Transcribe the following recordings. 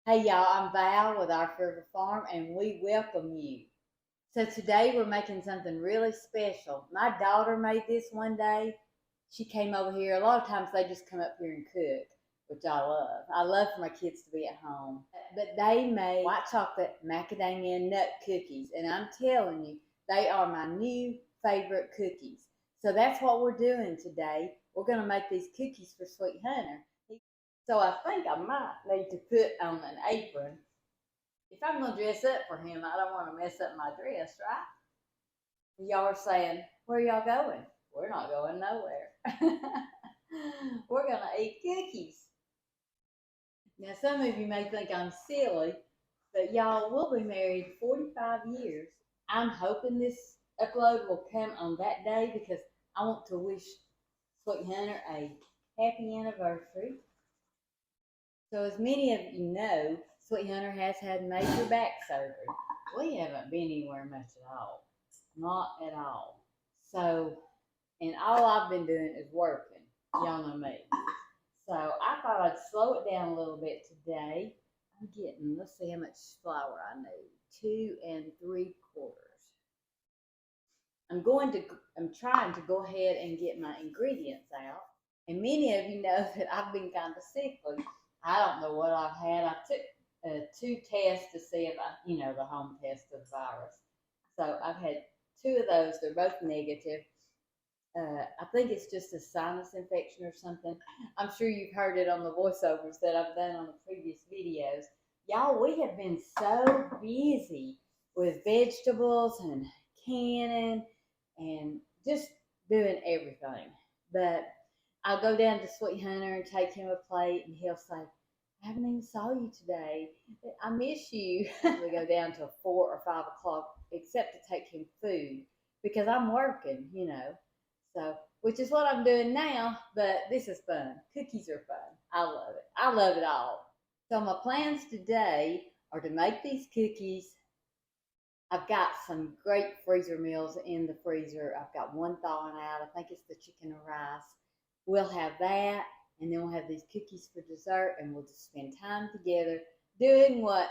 Hey y'all, I'm Val with Our Forever Farm and we welcome you. So today we're making something really special. My daughter made this one day. She came over here. A lot of times they just come up here and cook, which I love. I love for my kids to be at home. But they made white chocolate macadamia nut cookies, and I'm telling you, they are my new favorite cookies. So that's what we're doing today. We're going to make these cookies for Sweet Hunter. So I think I might need to put on an apron. If I'm going to dress up for him, I don't want to mess up my dress, right? Y'all are saying, where y'all going? We're not going nowhere. We're going to eat cookies. Now, some of you may think I'm silly, but y'all, we'll be married 45 years. I'm hoping this upload will come on that day because I want to wish Sweet Hunter a happy anniversary. So as many of you know, Sweet Hunter has had major back surgery. We haven't been anywhere much at all. Not at all. So, and all I've been doing is working. Y'all know me. So I thought I'd slow it down a little bit today. I'm getting, let's see how much flour I need. 2 3/4. I'm trying to go ahead and get my ingredients out. And many of you know that I've been kind of sickly. I don't know what I've had. I took 2 tests to see if the home test of the virus. So I've had 2 of those. They're both negative. I think it's just a sinus infection or something. I'm sure you've heard it on the voiceovers that I've done on the previous videos. Y'all, we have been so busy with vegetables and canning and just doing everything. But I'll go down to Sweet Hunter and take him a plate, and he'll say, I haven't even saw you today. I miss you. We go down till 4 or 5 o'clock, except to take him food, because I'm working, So, which is what I'm doing now, but this is fun. Cookies are fun. I love it. I love it all. So my plans today are to make these cookies. I've got some great freezer meals in the freezer. I've got one thawing out. I think it's the chicken and rice. We'll have that, and then we'll have these cookies for dessert, and we'll just spend time together doing what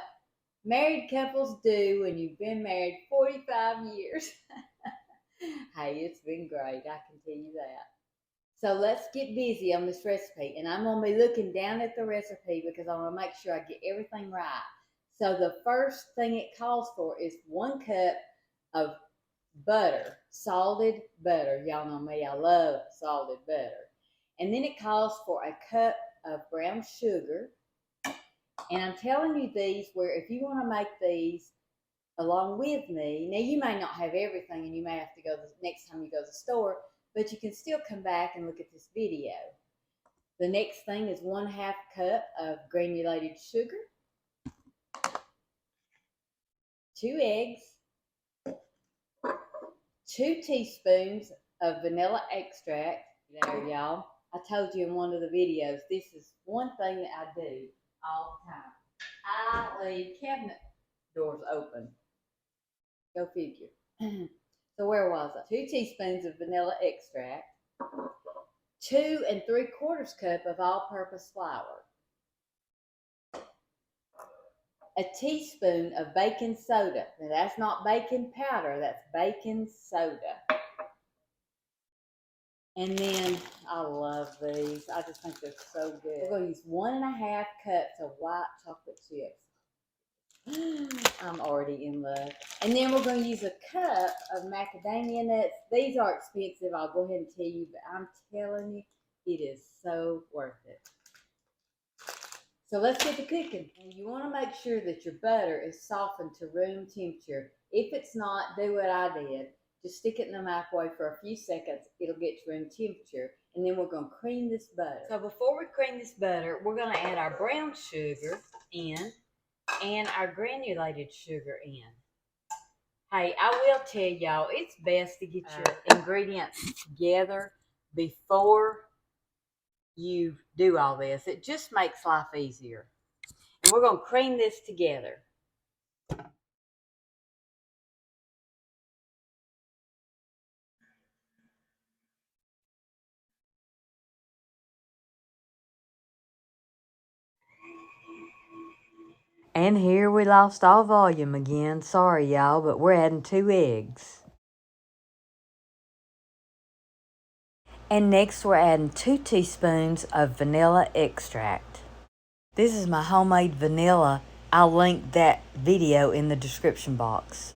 married couples do when you've been married 45 years. Hey, it's been great, I can tell you that. So let's get busy on this recipe, and I'm going to be looking down at the recipe because I want to make sure I get everything right. So the first thing it calls for is 1 cup of butter, salted butter. Y'all know me, I love salted butter. And then it calls for a cup of brown sugar. And I'm telling you these where if you want to make these along with me, now you may not have everything and you may have to go the next time you go to the store, but you can still come back and look at this video. The next thing is 1/2 cup of granulated sugar, 2 eggs, 2 teaspoons of vanilla extract. There, y'all. I told you in one of the videos, this is one thing that I do all the time. I leave cabinet doors open. Go figure. So where was I? 2 teaspoons of vanilla extract, 2 3/4 cup of all-purpose flour, a teaspoon of baking soda. Now that's not baking powder, that's baking soda. And then, I love these. I just think they're so good. We're going to use 1 1/2 cups of white chocolate chips. I'm already in love. And then we're going to use a cup of macadamia nuts. These are expensive, I'll go ahead and tell you, but I'm telling you, it is so worth it. So let's get to cooking. And you want to make sure that your butter is softened to room temperature. If it's not, do what I did. Just stick it in the microwave for a few seconds. It'll get to room temperature. And then we're going to cream this butter. So before we cream this butter, we're going to add our brown sugar in and our granulated sugar in. Hey, I will tell y'all, it's best to get your ingredients together before you do all this. It just makes life easier. And we're going to cream this together. And here we lost all volume again. Sorry, y'all, but we're adding 2 eggs. And next we're adding 2 teaspoons of vanilla extract. This is my homemade vanilla. I'll link that video in the description box.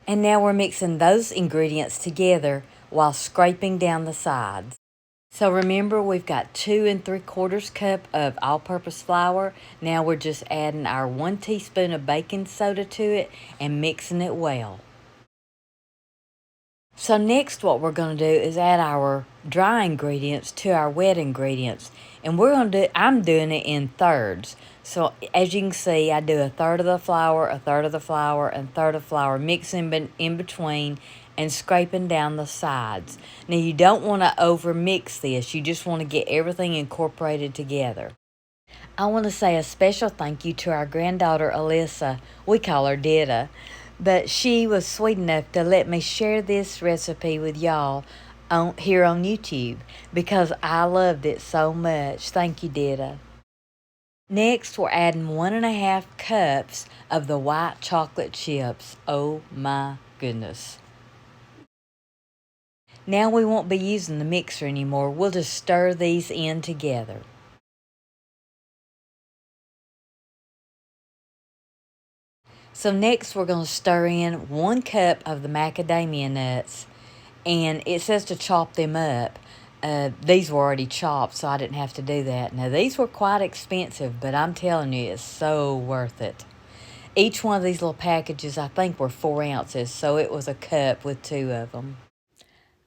And now we're mixing those ingredients together while scraping down the sides. So remember, we've got 2 3/4 cup of all-purpose flour. Now we're just adding our 1 teaspoon of baking soda to it and mixing it well. So next what we're going to do is add our dry ingredients to our wet ingredients. And I'm doing it in thirds. So as you can see, I do 1/3 of the flour, 1/3 of the flour, and 1/3 of flour, mixing in between and scraping down the sides. Now you don't want to over mix this. You just want to get everything incorporated together. I want to say a special thank you to our granddaughter Alyssa. We call her Dida. But she was sweet enough to let me share this recipe with y'all here on YouTube because I loved it so much. Thank you, Dida. Next, we're adding 1.5 cups of the white chocolate chips. Oh my goodness. Now we won't be using the mixer anymore. We'll just stir these in together. So next we're going to stir in 1 cup of the macadamia nuts. And it says to chop them up. These were already chopped, so I didn't have to do that. Now, these were quite expensive, but I'm telling you, it's so worth it. Each one of these little packages, I think, were 4 ounces, so it was a cup with 2 of them.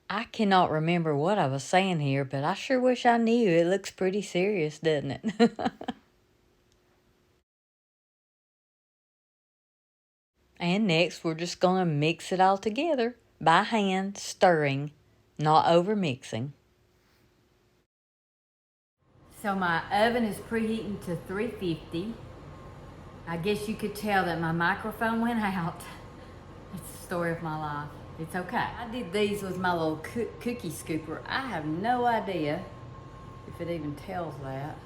I cannot remember what I was saying here, but I sure wish I knew. It looks pretty serious, doesn't it? And next, we're just going to mix it all together by hand, stirring, not over mixing. So my oven is preheating to 350. I guess you could tell that my microphone went out. It's the story of my life. It's okay. I did these with my little cookie scooper. I have no idea if it even tells that,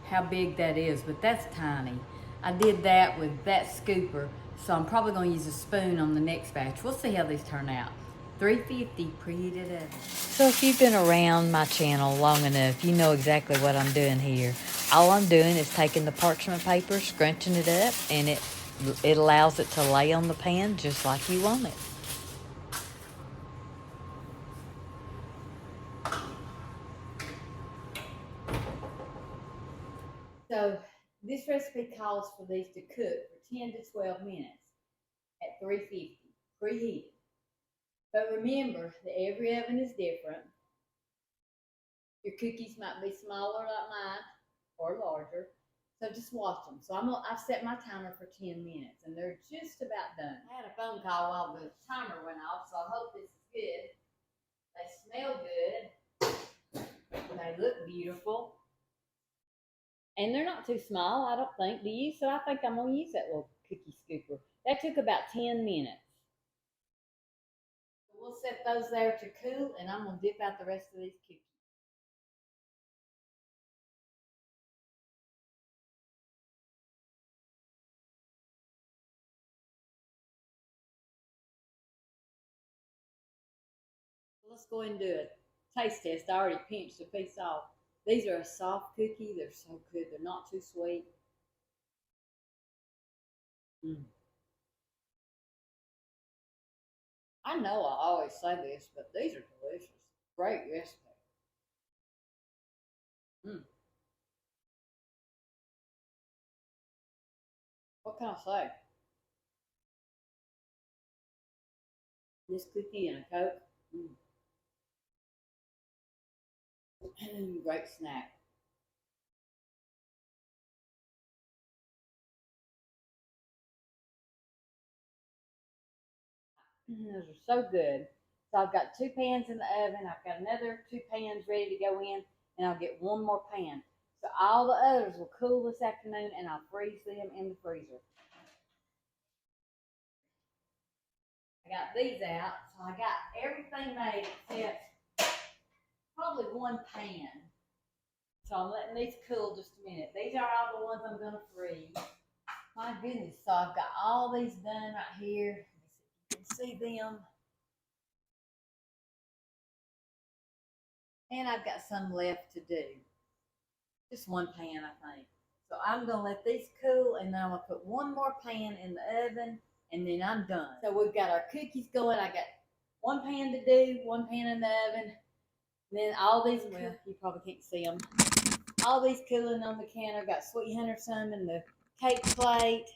how big that is, but that's tiny. I did that with that scooper, so I'm probably going to use a spoon on the next batch. We'll see how these turn out. 350 preheated oven. So if you've been around my channel long enough, you know exactly what I'm doing here. All I'm doing is taking the parchment paper, scrunching it up, and it allows it to lay on the pan just like you want it. So this recipe calls for these to cook for 10 to 12 minutes at 350, preheated. But remember that every oven is different. Your cookies might be smaller like mine or larger. So just watch them. So I've set my timer for 10 minutes and they're just about done. I had a phone call while the timer went off, so I hope this is good. They smell good. They look beautiful. And they're not too small, I don't think. Do you? So I think I'm going to use that little cookie scooper. That took about 10 minutes. So we'll set those there to cool, and I'm going to dip out the rest of these cookies. Let's go ahead and do a taste test. I already pinched a piece off. These are a soft cookie. They're so good. They're not too sweet. I know I always say this, but these are delicious. Great recipe. Mm. What can I say? This cookie and a Coke. Great snack. Those are so good. So I've got 2 pans in the oven. I've got another 2 pans ready to go in, and I'll get 1 more pan. So all the others will cool this afternoon, and I'll freeze them in the freezer. I got these out, so I got everything made except probably 1 pan. So I'm letting these cool just a minute. These are all the ones I'm going to freeze. My goodness, so I've got all these done right here. Let me see if you can see them. And I've got some left to do. Just one pan, I think. So I'm gonna let these cool, and then I'm gonna put one more pan in the oven, and then I'm done. So we've got our cookies going. I got one pan to do, one pan in the oven. Then all these, well, you probably can't see them. All these cooling on the counter. Got Sweet Hunter some in the cake plate.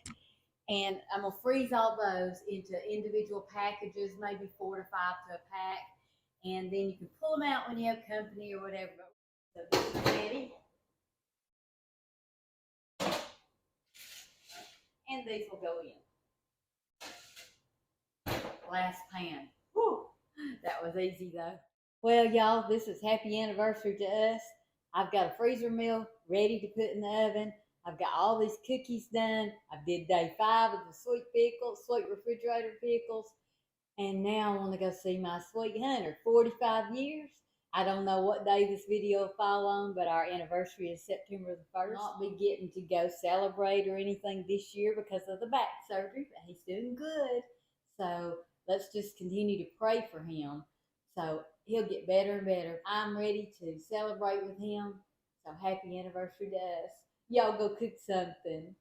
And I'm gonna freeze all those into individual packages, maybe 4 to 5 to a pack. And then you can pull them out when you have company or whatever. So this is ready. And these will go in. Last pan. Whew, that was easy though. Well, y'all, this is happy anniversary to us. I've got a freezer meal ready to put in the oven. I've got all these cookies done. I did day 5 of the sweet pickles, sweet refrigerator pickles. And now I want to go see my Sweet Hunter. 45 years. I don't know what day this video will fall on, but our anniversary is September the 1st. I'll not be getting to go celebrate or anything this year because of the back surgery, but he's doing good. So let's just continue to pray for him. So he'll get better and better. I'm ready to celebrate with him. So happy anniversary to us. Y'all go cook something.